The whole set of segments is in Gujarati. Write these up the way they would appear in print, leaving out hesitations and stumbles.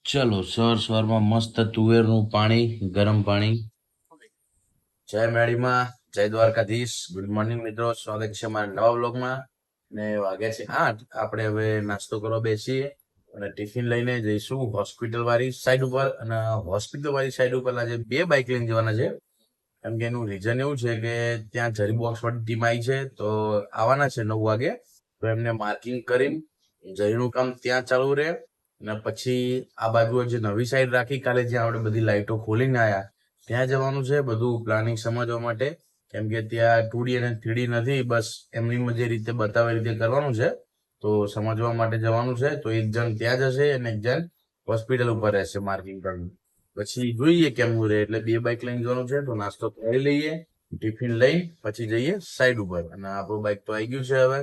ચલો સવારમાં મસ્ત તુવેરનું પાણી, ગરમ પાણી. જય મેડીમાં, જય દ્વારકાધીશ. ગુડ મોર્નિંગ મિત્રો, સ્વાગત છે અમારા નવા વ્લોગમાં. ને વાગ્યા છે 8. આપણે હવે નાસ્તો કરવા બેસીએ અને ટિફિન લઈને જઈશું હોસ્પિટલ વાળી સાઈડ ઉપર. અને હોસ્પિટલ વાળી સાઈડ ઉપર આજે 2 બાઇક લઈને જવાના છે. કેમ કે એનું રીઝન એવું છે કે ત્યાં જરી બોક્સ વાળી ટીમ આવી છે, તો આવવાના છે 9 વાગે. તો એમને માર્કિંગ કરીને જરીનું કામ ત્યાં ચાલુ રહે. અને પછી આ બાજુ જે નવી સાઈડ રાખી કાલે, જ્યાં આપણે બધી લાઈટો ખોલીને આવ્યા, ત્યાં જવાનું છે બધું પ્લાનિંગ સમજવા માટે. કેમ કે ત્યાં 2D અને 3D નથી, બસ એમની જે રીતે બતાવે રીતે કરવાનું છે. તો સમજવા માટે જવાનું છે. તો એક જણ ત્યાં જશે અને એક જણ હોસ્પિટલ ઉપર રહેશે માર્કિંગ કરવાનું. પછી જોઈએ કેમનું રહે. એટલે 2 બાઇક લઈને જવાનું છે. તો નાસ્તો કરી લઈએ, ટિફિન લઈ પછી જઈએ સાઈડ ઉપર. અને આપણું બાઇક તો આવી ગયું છે હવે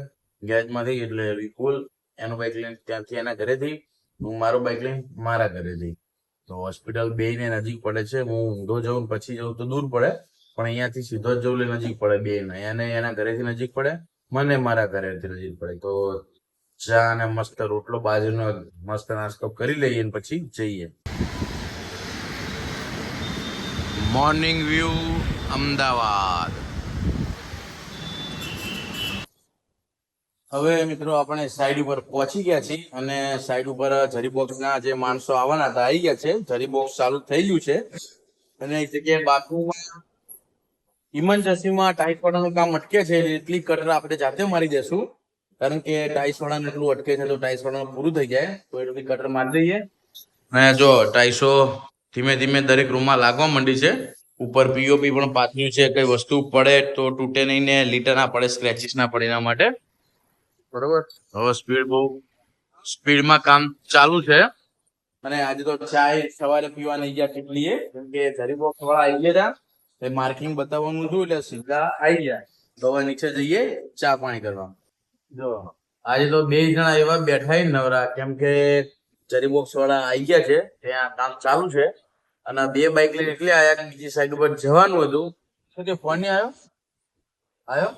ગેરેજમાંથી. એટલે વિપુલ એનું બાઇક લઈને ત્યાંથી એના ઘરેથી, હું મારું બાઇક લઈને મારા ઘરે જઈ. તો હોસ્પિટલ બેયને નજીક પડે છે. હું ઊંધો જાઉં પછી જાઉં તો દૂર પડે, પણ અહીંયાથી સીધો જ જવું એટલે નજીક પડે બેયને. એને એના ઘરેથી નજીક પડે, મને મારા ઘરેથી નજીક પડે. તો ચા અને મસ્ત રોટલો બાજરીનો મસ્ત નાસ્તો કરી લઈએ ને પછી જઈએ. Morning view Ahmedabad. હવે મિત્રો આપણે સાઈડ ઉપર પહોંચી ગયા છીએ અને સાઈડ ઉપર જરી બોક્સના જે માણસો આવવાના હતા આવી ગયા છે. જરી બોક્સ ચાલુ થઈ ગયું છે અને એક જગ્યાએ બાથરૂમમાં ઇમરજન્સીમાં ટાઈસ વાળાનું કામ અટકે છે. એટલી કટર આપણે જાતે મારી દેશું, કારણ કે ટાઈસ વાળાનું એટલું અટકે છે. તો ટાઈસ વાળાનું પૂરું થઈ જાય તો એટલી કટર મારી દઈએ. અને જો ટાઈસો ધીમે ધીમે દરેક રૂમમાં લાગવા માંડી છે. ઉપર પીઓપી પણ પાથર્યું છે. કઈ વસ્તુ પડે તો તૂટે નહીં ને લીટર ના પડે, સ્ક્રેચીસ ના પડે, એના માટે. બરોબર. હવે સ્પીડમાં કામ ચાલુ છે. અને આજે તો ચાય સવારે પીવા નહીં ગયા કેટલીએ, કેમ કે જરી બોક્સ વાળા આવી ગયા હતા. માર્કિંગ બતાવવાનું હતું એટલે સીધા આવી ગયા. તો હવે નીચે જઈએ ચા પાણી કરવા. જો આજે તો 2 જણા એવા બેઠા નવરા, કેમ કે જરી બોક્સ વાળા આવી ગયા છે, ત્યાં કામ ચાલુ છે. અને 2 બાઇક લઈને એટલે આયા કે બીજી સાઈડ ઉપર જવાનું હતું. શું કે ફોન નહીં આવ્યો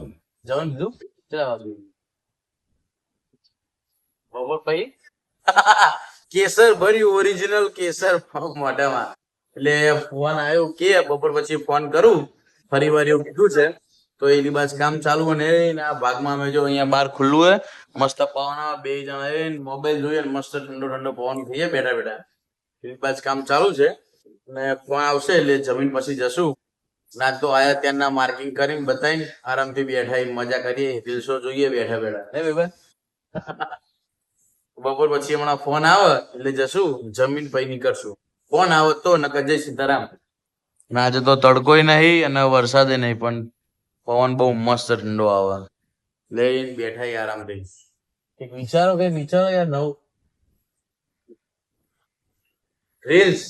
જવાનું કીધું. ચલા બપોર પછી કેસર ભર્યું, ઓરિજિનલ કેસર મોઢામાં. એટલે ફોન આવ્યો કે બપોર પછી ફોન કરું, ફરી વાર એવું કીધું છે. તો એ લિબાસ કામ ચાલુ અને આ ભાગમાં અમે જો અહીંયા બહાર ખુલ્લું હોય, મસ્ત પવન આવે, 2 જણા મોબાઈલ જોઈએ મસ્ત ઠંડો ઠંડો પવન થઈએ બેઠા બેઠા. લિબાસ કામ ચાલુ છે અને ફોન આવશે એટલે જમીન પછી જશું. ના તો આયા ત્યાંના માર્કિંગ કરીને બતાવીને આરામથી બેઠા મજા કરીએ, રીલ્સો જોઈએ બેઠા બેઠા. હે ભાઈ બપોર પછી હમણાં ફોન આવે એટલે જશું, જમીન પછી નીકળશું. ફોન આવે તો નકર જય સીતારામ. આજે તો તડકોય નહીં અને વરસાદે નહીં, પણ પવન બહુ મસ્ત ઠંડો આવે. લઈને બેઠા આરામથી. એક વિચારો યાર નવું રીલ્સ.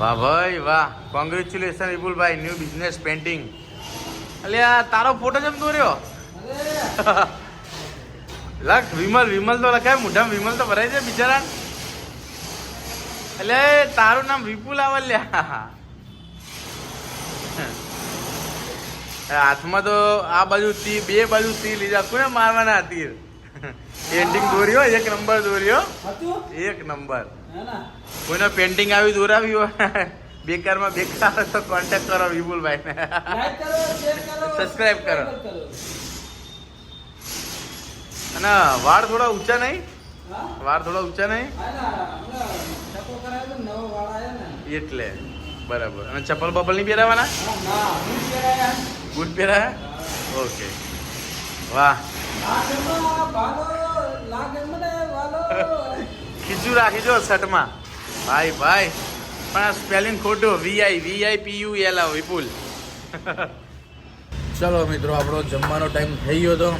વાહ ભાઈ વાહ, કોંગ્રેચ્યુલેશન વિપુલભાઈ, ન્યુ બિઝનેસ પેન્ટિંગ. અલ્યા તારો ફોટો જેમ દોર્યો. લખ વિમલ તો લખાય મોઢામાં, વિમલ તો ભરાય છે બિચારા. એટલે તારું નામ વિપુલ આવલ્યા. હાથમાં તો આ બાજુ 2 બાજુ તીર લીધા, કોને મારવાના તીર. પેન્ટિંગ દોર્યો 1 નંબર દોર્યો, 1 નંબર. કોઈને પેન્ટિંગ આવી દોરાવી હોય બેકારમાં બેકાર તો કોન્ટેક્ટ કરો વિપુલભાઈ ને, સબસ્ક્રાઇબ કરો. અને વાળ થોડા ઊંચા નહીં, એટલે બરાબર. અને ચપ્પલ બપલ નહીં પહેરાવાના, બૂટ પહેરાયા. ઓકે વાહ. ખીચું રાખી જો શર્ટમાં ભાઈ. પણ આ સ્પેલિંગ ખોટું, VIPUL વિપુલ. ચલો મિત્રો, આપણો જમવાનો ટાઈમ થઈ ગયો હતો.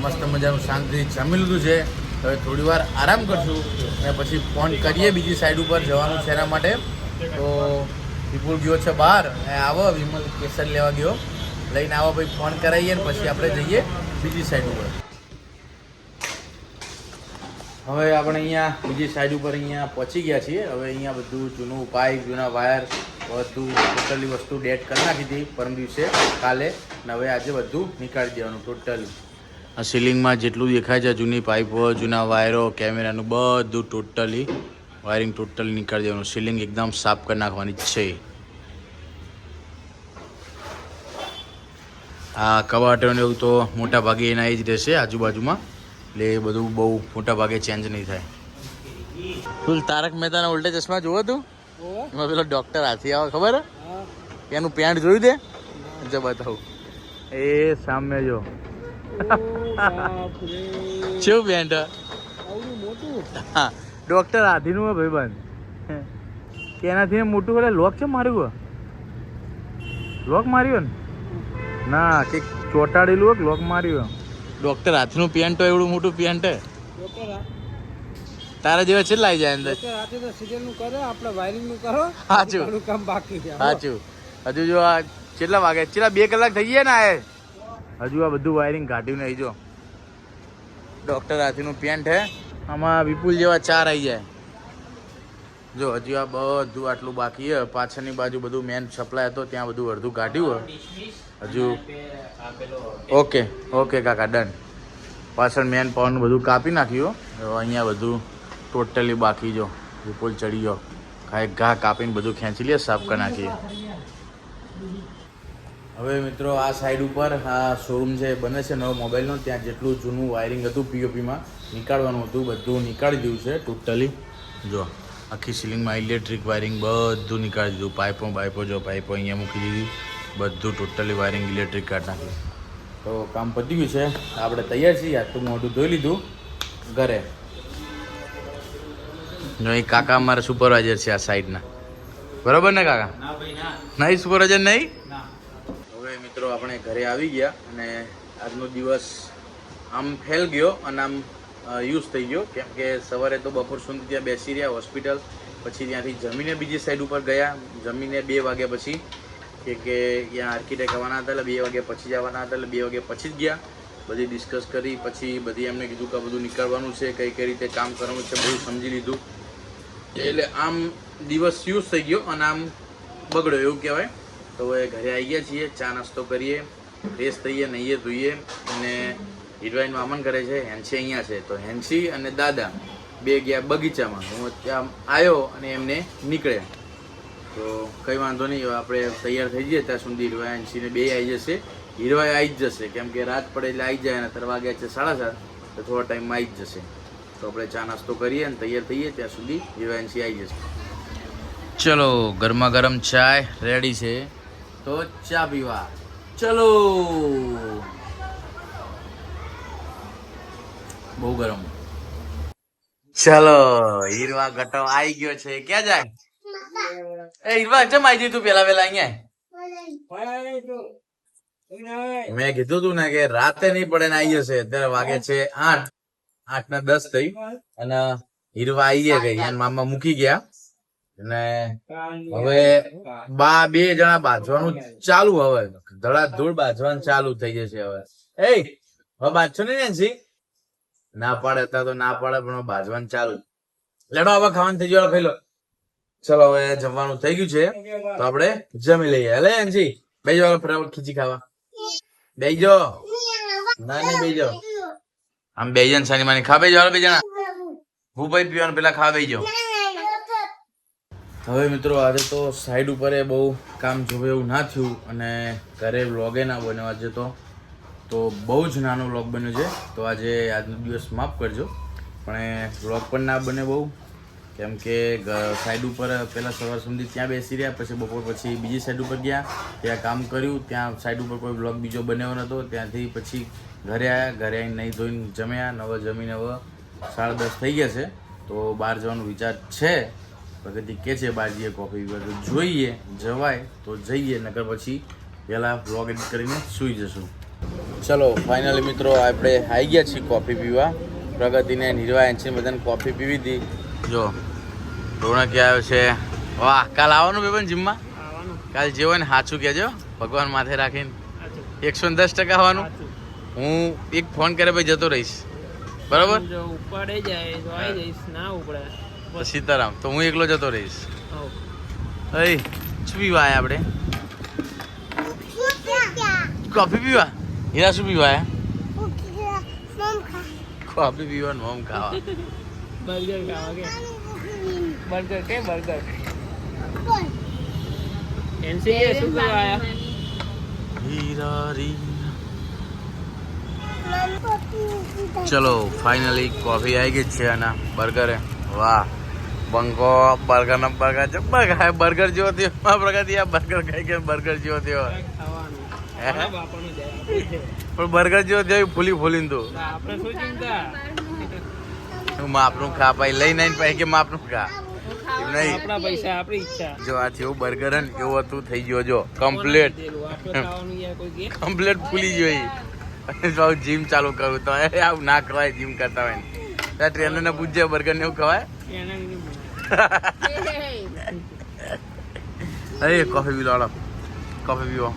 મસ્ત મજાનું શાંતિથી જમી લીધું છે. હવે થોડી વાર આરામ કરશું અને પછી ફોન કરીએ બીજી સાઈડ ઉપર જવાનું છે એના માટે. તો વિપુલ ગયો છે બહાર, આવો વિમલ કેસર લેવા ગયો, લઈને આવો ભાઈ, ફોન કરાવીએ ને પછી આપણે જઈએ બીજી સાઈડ ઉપર. હવે આપણે અહીંયા બીજી સાઈડ ઉપર અહીંયા પહોંચી ગયા છીએ. હવે અહીંયા બધું જૂનું પાઇપ, જૂના વાયર, બધું ટોટલી વસ્તુ ડેટ કરી નાખી હતી પરમ દિવસે કાલે, ને હવે આજે બધું નીકાળી દેવાનું ટોટલી. આ સીલિંગમાં જેટલું દેખાય છે જૂની પાઇપો જૂના વાયરો કેમેરાનું બધું ટોટલી વાયરિંગ ટોટલી નીકાળી દેવાનું. સીલિંગ એકદમ સાફ કરી નાખવાની છે. આ કબાટોને એવું તો મોટા ભાગે એના એ જ રહેશે આજુબાજુમાં, એટલે એ બધું બહુ મોટા ભાગે ચેન્જ નહીં થાય. તું તારક મહેતાના ઉલ્ટા ચશ્મા જોવો તું? એમાં પેલો ડૉક્ટર હાથી આવે ખબર હે? એનું પેન્ટ જોયું તે? જો બતાવું એ સામે જો કેવું પેન્ટ હા ડૉક્ટર હાથીનું હે ભાઈબંધ. કે એનાથી મોટું એટલે લોક છે માર્યું લોક માર્યું ને ના કે ચોટાડેલું હોય લોક માર્યું. ડૉક્ટર હાથીનું પેન્ટ હોય એવડું મોટું પેન્ટ હે. તારા જેવા છે લાઈ જાય અંદર. સાચું સાચું. હજુ જો આ કેટલા વાગે કેટલા 2 કલાક થઈ ગયા ને આ હજુ આ બધું વાયરિંગ કાઢ્યું નહીં. જો ડૉક્ટર હાથીનું પેન્ટ હે. આમાં વિપુલ જેવા 4 આવી જાય. જો હજુ આ બધું આટલું બાકી હે. પાછળની બાજુ બધું મેન સપ્લાય હતો ત્યાં બધું અડધું કાઢ્યું હોય હજુ. ઓકે ઓકે કાકા ડન. પાછળ મેન પાવરનું બધું કાપી નાખ્યું. અહીંયા બધું ટોટલી બાકી. જો વિપુલ ચડી ગયો ઘા કાપીને બધું ખેંચી લે સાફ કરી નાખીએ. હવે મિત્રો આ સાઈડ ઉપર આ શોરૂમ જે બને છે નવો મોબાઈલનો ત્યાં જેટલું જૂનું વાયરિંગ હતું પીઓપીમાં નીકાળવાનું હતું બધું નીકાળી દીધું છે ટોટલી. જો આખી સીલિંગમાં ઇલેક્ટ્રિક વાયરિંગ બધું નીકાળી દીધું. પાઇપો જો પાઇપો અહીંયા મૂકી દીધી. બધું ટોટલી વાયરિંગ ઇલેક્ટ્રિક કાઢી નાખ્યું. તો કામ પતી ગયું છે. આપણે તૈયાર છીએ. આજ તો મોઢું ધોઈ લીધું ઘરે. નહીં કાકા અમારા સુપરવાઇઝર છે આ સાઈડના. બરોબર ને કાકા? નહીં સુપરવાઇઝર નહીં. હવે મિત્રો આપણે ઘરે આવી ગયા અને આજનો દિવસ આમ ફેલ ગયો અને આમ યુઝ થઈ ગયો. કેમ કે સવારે તો બપોર સુધી ત્યાં બેસી રહ્યા હોસ્પિટલ. પછી ત્યાંથી જમીને બીજી સાઈડ ઉપર ગયા. જમીને 2 વાગ્યા પછી કે ત્યાં આર્કિટેક્ટ આવવાના હતા એટલે 2 વાગ્યા પછી જવાના હતા એટલે 2 વાગ્યા પછી જ ગયા. બધી ડિસ્કસ કરી પછી બધી એમને કીધું કે બધું નીકળવાનું છે કઈ રીતે કામ કરવાનું છે બધું સમજી લીધું. એટલે આમ દિવસ યુઝ થઈ ગયો અને આમ બગડ્યો એવું કહેવાય. તો હવે ઘરે આવી ગયા છીએ. ચા નાસ્તો કરીએ, ફ્રેશ થઈએ, નહીએ ધોઈએ અને હિરવાઈન મામન કરે છે. હેન્સી અહીંયા છે તો હેન્સી અને દાદા 2 ગયા બગીચામાં. હું ત્યાં આવ્યો અને એમને નીકળ્યા. તો કંઈ વાંધો નહીં. હવે આપણે તૈયાર થઈ જઈએ ત્યાં સુધી હિરવાઈ હેન્સીને 2 આવી જશે. હિરવાઈ આવી જ જશે કેમ કે રાત પડે એટલે આવી જાય અને અત્યારે વાગ્યા છે 7:30 તો થોડા ટાઈમમાં આવી જ જશે. તો આપણે ચા નાસ્તો કરીએ અને તૈયાર થઈએ ત્યાં સુધી હિરવાઈ આવી જશે. ચલો ગરમા ગરમ ચાય રેડી છે તો ચા પીવા ચલો. બહુ ગરમ. ચલો હીરવા ગટો આવી ગયો છે. ક્યાં જાય? એ હીરવા ચમ આવી તું પેલા અહીંયા? મેં કીધું તું ને કે રાતે નહીં પડે ને આવી જશે. અત્યારે વાગે છે 8:10 થઈ અને હીરવા આવી ગયા ગઈ અને મામા મૂકી ગયા અને હવે 2 જણા બાંધવાનું ચાલુ. હવે ધડાધૂળ બાંધવાનું ચાલુ થઈ જશે. હવે હવે બાંધશો નહીં નેન્સી? ના પાડે અત્યારે તો ના પાડે પણ બાંધવાનું ચાલુ. લેડો હવે ખાવાનું થઈ ગયો ખાઈ લો. ચલો હવે જમવાનું થઈ ગયું છે તો આપણે જમી લઈએ. હલે નેન્સી બેજો ફટાફટ ખીચી ખાવા બેજો. ના નહીં બેજો. આમ 2 જણ સાની માની ખા બેજો. 2 જણા હું ભાઈ પીવાનું પેલા ખા બેજો. હવે મિત્રો આજે તો સાઈડ ઉપર બહુ કામ જોવે એવું ના થયું અને ઘરે વ્લોગે ના બન્યો આજે તો બહુ જ નાનો વ્લોગ બન્યો છે. તો આજે આજનો દિવસ માફ કરજો પણ વ્લોગ પણ ના બને બહુ કેમ કે સાઈડ ઉપર પહેલાં સવાર સુધી ત્યાં બેસી રહ્યા પછી બપોર પછી બીજી સાઈડ ઉપર ગયા ત્યાં કામ કર્યું. ત્યાં સાઈડ ઉપર કોઈ વ્લોગ બીજો બન્યો નહોતો. ત્યાંથી પછી ઘરે આવ્યા. ઘરે આવીને નહીં ધોઈને જમ્યા. નવો જમીને હવે 10:30 થઈ ગયા છે તો બહાર જવાનો વિચાર છે. પ્રગતિ કે છે બહાર જઈએ કોફી પીવા તો જોઈએ જવાય તો જઈએ નકર પછી પહેલાં વ્લોગ એડિટ કરીને સૂઈ જશું. ચલો ફાઇનલી મિત્રો આપણે આવી ગયા છીએ કોફી પીવા. પ્રગતિને નિર્વા એન્સીને બધાને કોફી પીવી હતી. જો રોનક આવ્યો છે. વાહ કાલ આવવાનું બેબન જીમમાં? કાલ જે હોય ને સાચું કહેજો ભગવાન માથે રાખીને 110% આવવાનું. હું એક ફોન કરે ભાઈ જતો રહીશ બરાબર? ઉપડે જાય તો આવી જઈશ. ના ઉપડે સીતારામ તો હું એકલો જતો રહીશ. શું પીવા આયા આપણે? કોફી પીવા? હીરા શું પીવા આયા? કોફી પીવાનું આમ ખાવા બર્ગર ખાવા કે બર્ગર કે બર્ગર એનસી કે શું કરવા આયા હીરારી ચલો ફાઇનલી કોફી આવી ગઈ છે અને બર્ગર હે વાહ બંકો બર્ગર નો બર્ગર જબ્બર ખાય બર્ગર જેવો થયો આ પ્રકારથી આ બર્ગર ખાઈ કે બર્ગર જેવો થયો ખાવાનું હે? બાપાનું જાય પણ બર્ગર જેવો થયો ફૂલી ફૂલીને તું આપણે શું ચિંતા હું માપનું ખા પાઈ લઈ નહીં પાઈ કે માપનું ખા એમ નહીં આપણા પૈસા આપણી ઈચ્છા જો આ જેવું બર્ગર હે ને એવું હતું થઈ ગયો જો કમ્પ્લીટ આપણે ખાવાનું યાર કોઈ કે કમ્પ્લીટ ફૂલી જોઈ અને જીમ ચાલુ કરું તો આવું ના ખવાય જીમ કરતા હોય ને ત્યાં ટ્રેનર ને પૂછજે બર્ગર ને એવું ખવાય એના નહીં અરે કોફી પી લો કોફી પીવો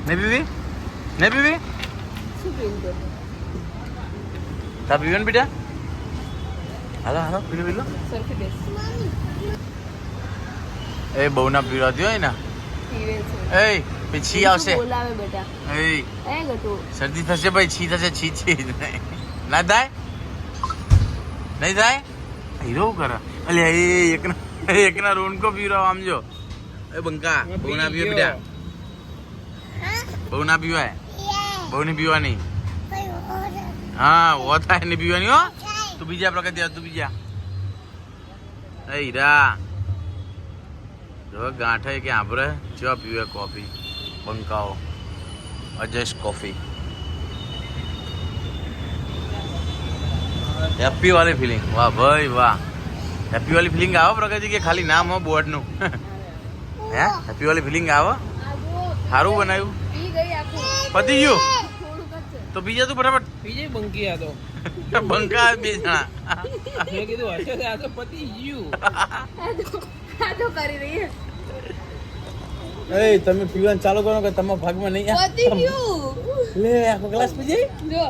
નહીં પીવી નહીં પીવી તા પીવે ને બેટા હાલો હાલો પીલો પીલો એ બહુ ના પીવાતી હોય ને એ પછી આવશે બોલાવે બેટા એ એ ગટુ શરદી થશે ભાઈ છી થશે છી છી ના થાય નહીં થાય હીરો કરે અલે એ એકના રોનકો પીરો આમ જો એ બંકા બહુ ના પીવે બેટા બહુ ના પીવાય બહુ નહીં પીવાની હા ઓ થાય નહીં પીવાની હો તું બીજા પ્રકાર તું બીજા એ હીરા જો ગાંઠે કે આભરે ચો પીવે કોફી બંકાઓ અજેશ કોફી હેપી વાળી ફિલિંગ વાહ ભાઈ વાહ હેપી વાળી ફિલિંગ આવે પ્રગતિ કે ખાલી નામ હો બોર્ડ નું હે હેપી વાળી ફિલિંગ આવે સારું બનાવ્યું પી ગઈ આખું પતી ગયું થોડુંક જ છે તો બીજા તું ફટાફટ બીજે બંકી આ તો બંકા બે જણા મેં કીધું હશે આ તો પતી ગયું આ તો કરી રહી એ તમે પીવાનું ચાલુ કરો કે તમારા ભાગમાં નહીં પતી ગયું લે આખો ગ્લાસ પી જાય જો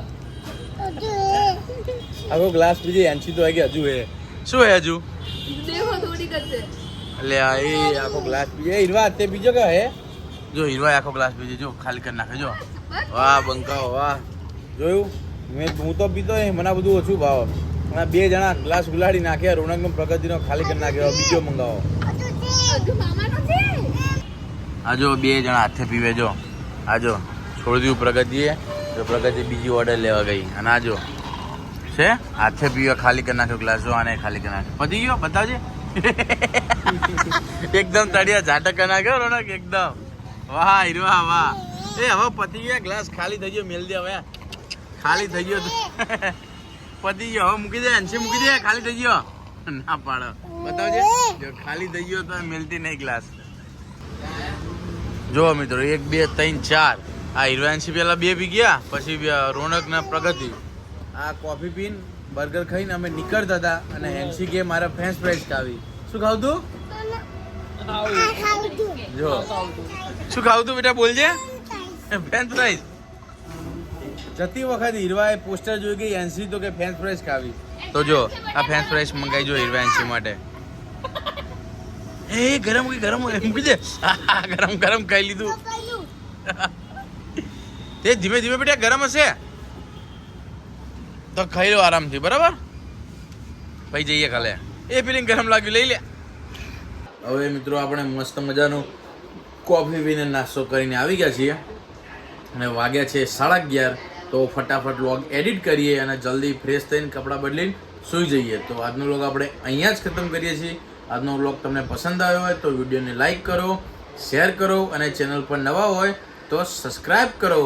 આખો ગ્લાસ પી જાય એનસી તો વાગે હજુ હે શું હે હજુ દેખો થોડીક જ છે લે આ એ આખો ગ્લાસ પી જાય હીરવા તે બીજો કે હે જો હીરવા આખો ગ્લાસ પી જાય જો ખાલી કરી નાખે જો વાહ બંકાઓ વાહ જોયું હું તો પીતો નહીં મને આ બધું ઓછું ભાવ આ બે જણા ગ્લાસ ગુલાડી નાખ્યા રોનક પ્રગતિનો ખાલી કરી નાખ્યો બીજો મંગાવો હજુ મામાનો છે આ જો બે જણા હાથે પીવે જો આ જો છોડી દીધું પ્રગતિએ તો પ્રગતિ બીજી ઓર્ડર લેવા ગઈ અને આ જો છે હાથે પીવે ખાલી કરી નાખ્યો ગ્લાસ જો આને ખાલી કરી નાખ્યો પતી ગયો બતાવજે એકદમ તળિયા ઝાટક કરી નાખ્યો રોનક એકદમ વાહ હીરવા વાહ એ હવે પતી ગયા ગ્લાસ ખાલી થઈ ગયો મેલ દે હવે ખાલી થઈ ગયો પતી ગયો હવે મૂકી દે એનસી મૂકી દે ખાલી થઈ ગયો ના પાડો બતાવજે જો ખાલી થઈ ગયો તો મેલતી નહીં ગ્લાસ જો મિત્રો 1 2 3 4 આ હીરવાંશી પેલા બે પી ગયા પછી રોનક ને પ્રગતિ આ કોફી પીન બર્ગર ખાઈને અમે નીકળતા હતા અને હેન્સી કે મારા ફ્રેન્ચ ફ્રાઈઝ ખાવી શું ખાવ તું જો શું ખાવ તું બેટા બોલજે ફ્રેન્ચ ફ્રાઈઝ જતી વખત હીરવાએ પોસ્ટર જોઈ ગઈ એનસી તો કે ફ્રેન્ચ ફ્રાઈઝ ખાવી તો જો આ ફ્રેન્ચ ફ્રાઈઝ મંગાઈ જો હીરવાંશી માટે એ ગરમ મૂકી દે ગરમ ગરમ ખાઈ લીધું તે ધીમે ધીમે બેટા ગરમ હશે તો ખાઈ લો આરામથી બરાબર ભાઈ જઈએ કાલે એ પેલી ગરમ લાગ્યું લઈ લે હવે મિત્રો આપણે મસ્ત મજાનું કોફી પીને નાસ્તો કરીને આવી ગયા છીએ અને વાગ્યા છે 11:30 તો ફટાફટ વ્લોગ એડિટ કરીએ અને જલ્દી ફ્રેશ થઈને કપડાં બદલીને સૂઈ જઈએ તો આજનો વ્લોગ આપણે અહીંયા જ ખતમ કરીએ છીએ આજનો વ્લોગ તમને પસંદ આવ્યો હોય તો વિડીયોને લાઈક કરો શેર કરો અને ચેનલ પર નવા હોય તો સબસ્ક્રાઈબ કરો